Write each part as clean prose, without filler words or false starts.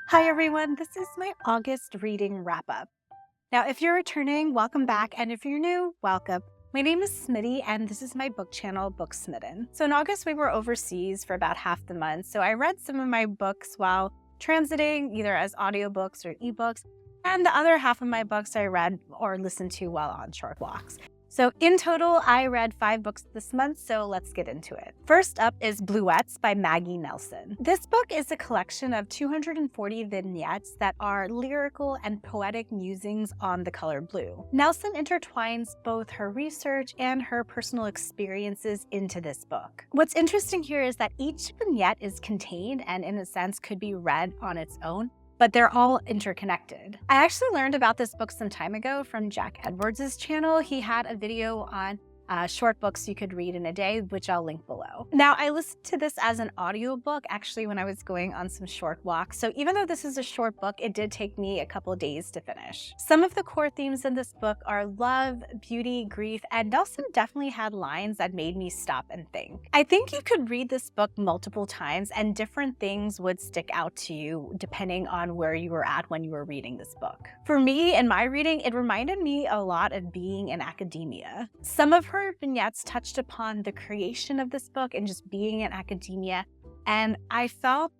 Hi everyone, this is my August reading wrap-up. Now, if you're returning, welcome back, and if you're new, welcome. My name is Smitty, and this is my book channel, Booksmitten. So in August, we were overseas for about half the month, so I read some of my books while transiting, either as audiobooks or ebooks, and the other half of my books I read or listened to while on short walks. So in total, I read 5 books this month, so let's get into it. First up is Bluets by Maggie Nelson. This book is a collection of 240 vignettes that are lyrical and poetic musings on the color blue. Nelson intertwines both her research and her personal experiences into this book. What's interesting here is that each vignette is contained and in a sense could be read on its own, but they're all interconnected. I actually learned about this book some time ago from Jack Edwards' channel. He had a video on short books you could read in a day, which I'll link below. Now, I listened to this as an audiobook actually when I was going on some short walks. So even though this is a short book, it did take me a couple days to finish. Some of the core themes in this book are love, beauty, grief, and Nelson definitely had lines that made me stop and think. I think you could read this book multiple times and different things would stick out to you depending on where you were at when you were reading this book. For me, in my reading, it reminded me a lot of being in academia. Some of her vignettes touched upon the creation of this book and just being in academia, and I felt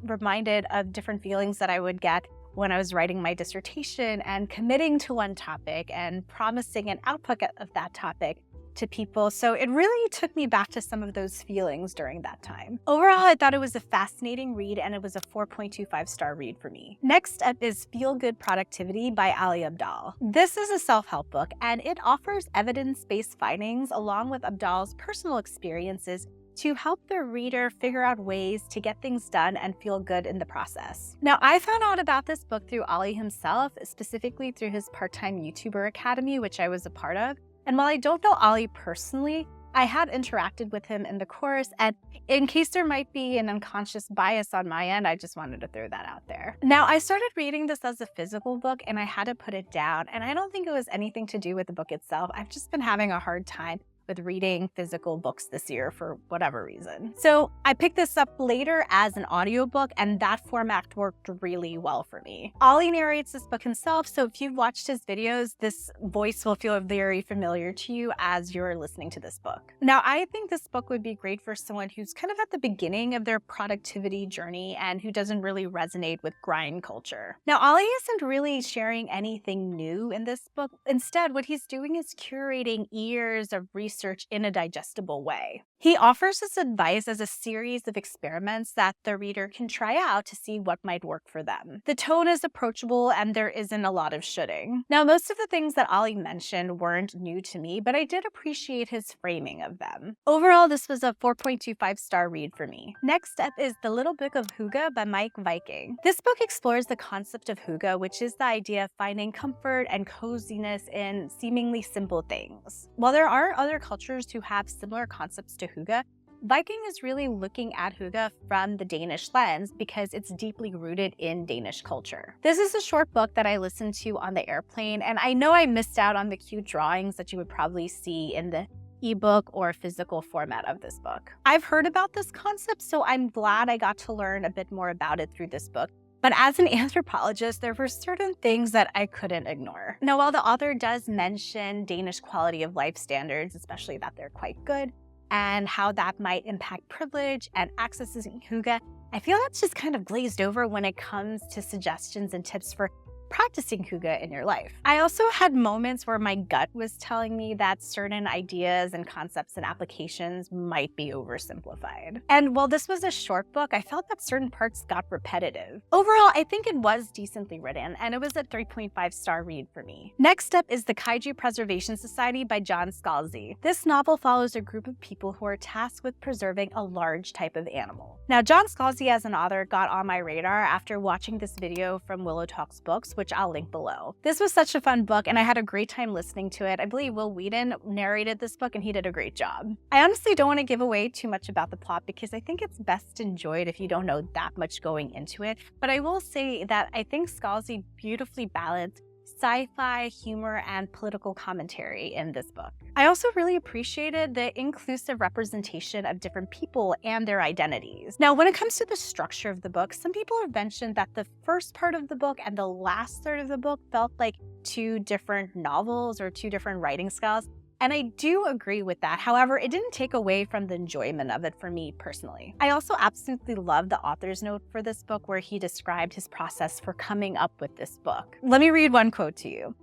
reminded of different feelings that I would get when I was writing my dissertation and committing to one topic and promising an output of that topic to people. So it really took me back to some of those feelings during that time. Overall, I thought it was a fascinating read and it was a 4.25-star read for me. Next up is Feel Good Productivity by Ali Abdaal. This is a self-help book and it offers evidence-based findings along with Abdaal's personal experiences to help the reader figure out ways to get things done and feel good in the process. Now, I found out about this book through Ali himself, specifically through his part-time YouTuber academy, which I was a part of. And while I don't know Ali personally, I had interacted with him in the course, and in case there might be an unconscious bias on my end, I just wanted to throw that out there. Now, I started reading this as a physical book, and I had to put it down, and I don't think it was anything to do with the book itself. I've just been having a hard time with reading physical books this year for whatever reason. So I picked this up later as an audiobook, and that format worked really well for me. Ali narrates this book himself, so if you've watched his videos, this voice will feel very familiar to you as you're listening to this book. Now, I think this book would be great for someone who's kind of at the beginning of their productivity journey and who doesn't really resonate with grind culture. Now, Ali isn't really sharing anything new in this book. Instead, what he's doing is curating years of research in a digestible way. He offers his advice as a series of experiments that the reader can try out to see what might work for them. The tone is approachable and there isn't a lot of shoulding. Now, most of the things that Ali mentioned weren't new to me, but I did appreciate his framing of them. Overall, this was a 4.25-star read for me. Next up is The Little Book of Hygge by Mike Viking. This book explores the concept of hygge, which is the idea of finding comfort and coziness in seemingly simple things. While there are other cultures who have similar concepts to hygge, Viking is really looking at hygge from the Danish lens because it's deeply rooted in Danish culture. This is a short book that I listened to on the airplane, and I know I missed out on the cute drawings that you would probably see in the ebook or physical format of this book. I've heard about this concept, so I'm glad I got to learn a bit more about it through this book. But as an anthropologist, there were certain things that I couldn't ignore. Now, while the author does mention Danish quality of life standards, especially that they're quite good, and how that might impact privilege and accessing hygge, I feel that's just kind of glazed over when it comes to suggestions and tips for practicing hygge in your life. I also had moments where my gut was telling me that certain ideas and concepts and applications might be oversimplified. And while this was a short book, I felt that certain parts got repetitive. Overall, I think it was decently written, and it was a 3.5-star read for me. Next up is The Kaiju Preservation Society by John Scalzi. This novel follows a group of people who are tasked with preserving a large type of animal. Now, John Scalzi as an author got on my radar after watching this video from Willow Talks Books, which I'll link below. This was such a fun book and I had a great time listening to it. I believe Will Wheaton narrated this book and he did a great job. I honestly don't want to give away too much about the plot because I think it's best enjoyed if you don't know that much going into it, but I will say that I think Scalzi beautifully balanced sci-fi, humor, and political commentary in this book. I also really appreciated the inclusive representation of different people and their identities. Now, when it comes to the structure of the book, some people have mentioned that the first part of the book and the last third of the book felt like two different novels or two different writing styles. And I do agree with that. However, it didn't take away from the enjoyment of it for me personally. I also absolutely love the author's note for this book where he described his process for coming up with this book. Let me read one quote to you.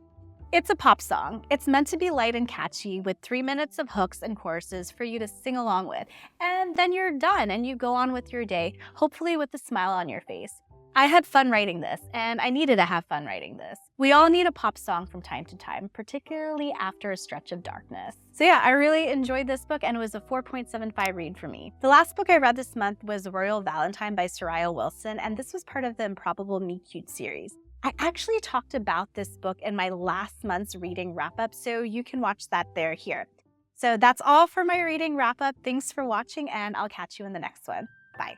"It's a pop song. It's meant to be light and catchy with 3 minutes of hooks and choruses for you to sing along with. And then you're done and you go on with your day, hopefully with a smile on your face. I had fun writing this, and I needed to have fun writing this. We all need a pop song from time to time, particularly after a stretch of darkness." So yeah, I really enjoyed this book and it was a 4.75 read for me. The last book I read this month was Royal Valentine by Soraya Wilson, and this was part of the Improbable Meet Cute series. I actually talked about this book in my last month's reading wrap-up, so you can watch that there here. So that's all for my reading wrap-up. Thanks for watching, and I'll catch you in the next one. Bye.